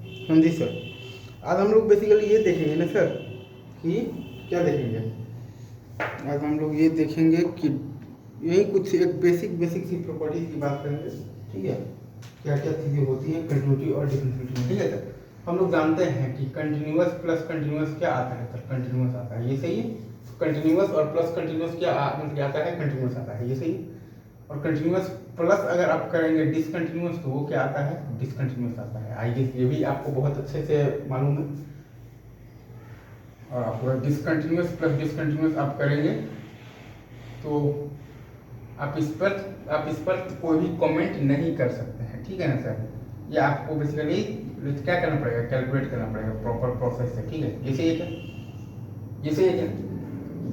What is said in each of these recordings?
हाँ जी सर। आज हम लोग बेसिकली ये देखेंगे ना सर कि क्या देखेंगे, आज हम लोग ये देखेंगे कि यही कुछ एक बेसिक सी प्रॉपर्टीज की बात करेंगे। ठीक है, क्या क्या चीज़ें होती हैं कंटिन्यूटी और डिफरेंशिएबिलिटी में। ठीक है सर, हम लोग जानते हैं कि कंटिन्यूअस प्लस कंटिन्यूअस क्या आता है सर, कंटिन्यूअस आता है, ये सही है। कंटिन्यूअस और प्लस कंटिन्यूअस क्या आता है, कंटिन्यूअस आता है, ये सही है। और कंटिन्यूअस प्लस अगर आप करेंगे डिसकंटिन्यूअस तो वो क्या आता है, डिसकंटिन्यूअस आता है। आई गेस ये भी आपको बहुत अच्छे से मालूम है। और आपको डिसकंटिन्यूअस प्लस डिसकंटिन्यूअस आप करेंगे तो आप इस पर कोई भी कमेंट नहीं कर सकते हैं। ठीक है ना सर, ये आपको बेसिकली क्या करना पड़ेगा, कैलकुलेट करना पड़ेगा प्रॉपर प्रोसेस से। ठीक है, ये सही है क्या, ये सही है क्या,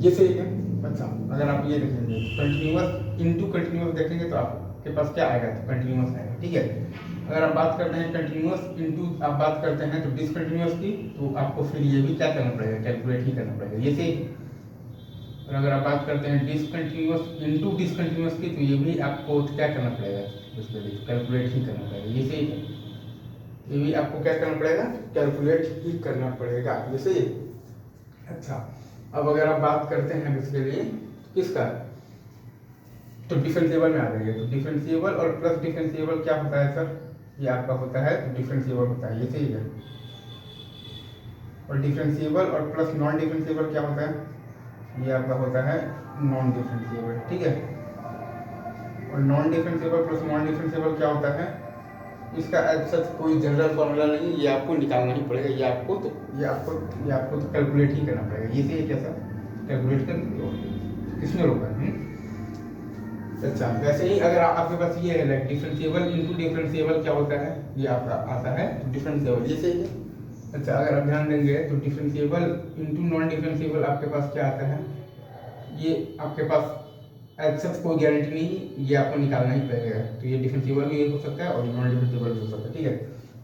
ये सही है क्या। अच्छा, अगर आप ये देखेंगे कंटिन्यूअस इनटू कंटिन्यूअस देखेंगे तो आपके पास क्या आएगा, तो कंटिन्यूअस आएगा। ठीक है, अगर आप बात करते हैं कंटिन्यूअस इनटू आप बात करते हैं तो डिसकंटिन्यूअस की, तो आपको फिर ये भी क्या करना पड़ेगा, कैलकुलेट ही करना पड़ेगा, ये सही है। और अगर आप बात करते हैं डिसकंटिन्यूअस इनटू डिसकंटिन्यूअस की, तो ये भी आपको क्या करना पड़ेगा, कैलकुलेट ही करना पड़ेगा, ये सही है। ये भी आपको क्या करना पड़ेगा, कैलकुलेट ही करना पड़ेगा, ये सही है। अच्छा, अब अगर आप बात करते हैं इसके लिए किसका, तो डिफरेंशिएबल में आ जाइए। तो डिफरेंशिएबल और प्लस डिफरेंशिएबल क्या होता है सर, ये आपका होता है तो डिफरेंशिएबल होता है, ये सही है। और डिफरेंशिएबल और प्लस नॉन डिफरेंशिएबल क्या होता है, ये आपका होता है नॉन डिफरेंशिएबल। ठीक है, और non differentiable plus non differentiable क्या होता है, इसका सच कोई जनरल फॉर्मूला नहीं, ये आपको निकालना ही पड़ेगा। ये आपको तो कैलकुलेट ही करना पड़ेगा, ये सही है क्या सर, कैलकुलेट कर किसने रोका है। अच्छा, वैसे ही अगर आपके पास ये है लाइक डिफरेंशिएबल इनटू डिफरेंशिएबल क्या होता है, ये आपका आता है डिफरेंशिएबल, ये सही है। अच्छा, अगर आप ध्यान देंगे तो डिफरेंशिएबल इनटू नॉन डिफरेंशिएबल आपके पास क्या आता है, ये आपके पास ऐसा कोई गारंटी नहीं, ये आपको निकालना ही पड़ेगा। तो ये डिफरेंशिएबल भी हो सकता है और नॉन डिफरेंशिएबल भी हो सकता है। ठीक है,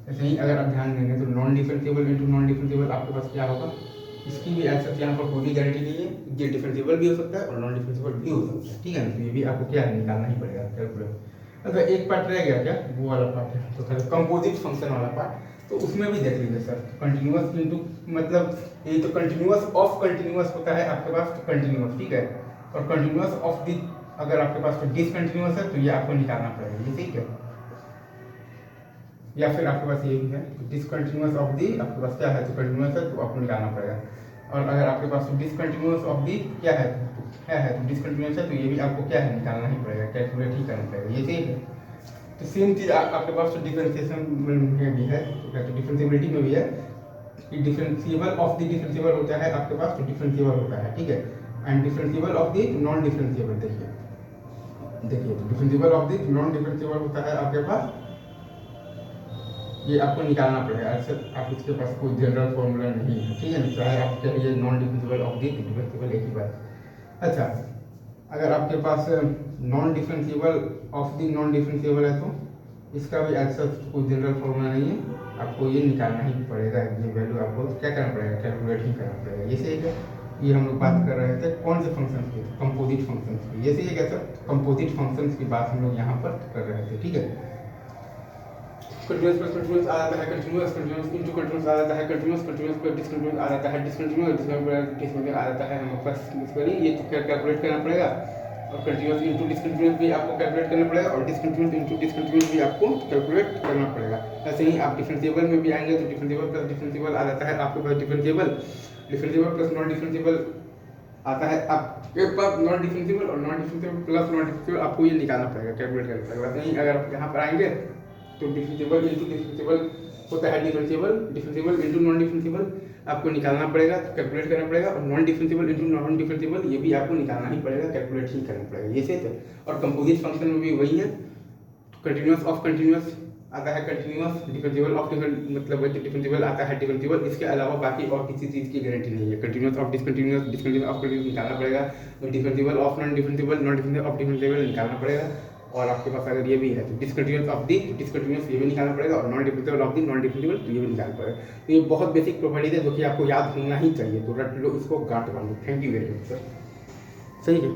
ऐसे ही अगर आप ध्यान देंगे तो non differentiable into non differentiable आपके पास क्या होगा, इसकी भी ऐसा यहाँ पर कोई भी गारंटी नहीं है, ये डिफरेंशिएबल भी हो सकता है और नॉन डिफरेंशिएबल भी हो सकता है। ठीक है ना, तो ये भी आपको क्या है, निकालना ही पड़ेगा कैलकुलेट। अच्छा, एक पार्ट रह गया क्या, वो वाला पार्ट है तो कंपोजिट फंक्शन वाला पार्ट, तो उसमें भी देख लीजिए सर। कंटिन्यूअस इनटू मतलब ये तो कंटिन्यूअस ऑफ कंटिन्यूअस होता है आपके पास, तो कंटिन्यूअस। ठीक है, और कंटिन्यूअस ऑफ दी अगर आपके पास तो डिसकंटिन्यूअस है तो ये आपको निकालना पड़ेगा, ये ठीक है। या फिर आपके पास ये भी है डिसकंटिन्यूअस ऑफ दी, आपके पास क्या है तो कंटिन्यूअस है तो आपको निकालना पड़ेगा। और अगर आपके पास डिसकंटिन्यूअस ऑफ दी क्या है तो डिसकंटिन्यूअस है, तो ये भी आपको क्या है, निकालना ही पड़ेगा, कैलकुलेट ही करना पड़ेगा, ये ठीक है। तो सेम चीज़ आपके पास तो डिफरेंशिएशन में भी है, तो क्या तो डिफरेंशिएबिलिटी में भी है कि डिफरेंशिएबल ऑफ द डिफरेंशिएबल होता है आपके पास, तो डिफरेंशिएबल होता है। ठीक है, and differentiable of the non differentiable देखिए तो differentiable of the non differentiable होता है आपके पास, ये आपको निकालना पड़ेगा। ऐसे आप इसके पास कोई जनरल फॉर्मूला नहीं है। ठीक है ना, चाहे आप कहिए non differentiable of the differentiable, एक ही बात। अच्छा, अगर आपके पास non differentiable of the non differentiable है तो इसका भी ऐसा कोई जनरल फॉर्मूला नहीं है, आपको ये निकालना ही पड़ेगा। ये वैल्यू आपको क्या करना पड़ेगा, कैलकुलेट ही करना पड़ेगा, ये सही है। ये हम लोग बात कर रहे थे कौन से फंक्शन की, कंपोजिट फंक्शन की, ये सही है क्या सर, कंपोजिट फंक्शन की बात हम लोग यहाँ पर कर रहे थे। ठीक है, कंटिन्यूअस प्लस कंटिन्यूअस आ जाता है कंटिन्यूअस, कंटिन्यूअस इनटू कंटिन्यूअस आ जाता है कंटिन्यूअस, कंटिन्यूअस प्लस डिसकंटिन्यूअस आ जाता है डिसकंटिन्यूअस, डिसकंटिन्यूअस आ जाता है हमारे पास बेसिकली ये तो कैलकुलेट करना पड़ेगा। और कंटिन्यूअस इनटू डिसकंटिन्यूअस भी आपको कैलकुलेट करना पड़ेगा, और डिसकंटिन्यूअस इनटू डिसकंटिन्यूअस भी आपको कैलकुलेट करना पड़ेगा। ऐसे ही आप डिफरेंशिएबल में भी आएंगे तो डिफरेंशिएबल प्लस डिफरेंशिएबल आ जाता है आपके पास, डिफरेंशिएबल प्लस नॉन डिफरेंशिएबल आता है आपके पास, नॉन डिफरेंशिएबल और non differentiable plus non differentiable आपको ये निकालना पड़ेगा, कैलकुलेट करना पड़ेगा। वैसे ही अगर आप यहाँ पर आएंगे तो डिफरेंशिएबल इनटू डिफरेंशिएबल होता है डिफरेंशिएबल इनटू नॉन डिफरेंशिएबल आपको निकालना पड़ेगा, कैलकुलेट करना पड़ेगा। और non differentiable into non differentiable ये भी आपको निकालना ही पड़ेगा, कैलकुलेट ही करना पड़ेगा, ये सही है। और कंपोजिट फंक्शन में भी वही है, कंटिन्यूअस ऑफ कंटिन्यूअस आता है कंटिन्यूअस, डिफरेंशिएबल ऑफ मतलब वही डिफरेंशिएबल आता है डिफरेंशिएबल, इसके अलावा बाकी और किसी चीज़ की गारंटी नहीं है। Continuous of discontinuous, discontinuous of continuous निकालना पड़ेगा, तो differentiable of non differentiable, non differentiable of differentiable निकालना पड़ेगा। और आपके पास अगर ये भी है तो डिसकंटिन्यूअस ऑफ दी डिसकंटिन्यूअस ये भी निकालना पड़ेगा, और non differentiable of the non differentiable तो ये भी निकालना पड़ेगा। तो ये बहुत बेसिक प्रॉपर्टीज है जो कि आपको याद होना ही चाहिए, तो रट लो इसको, गांठ बांधो। Thank you very much sir, सही है।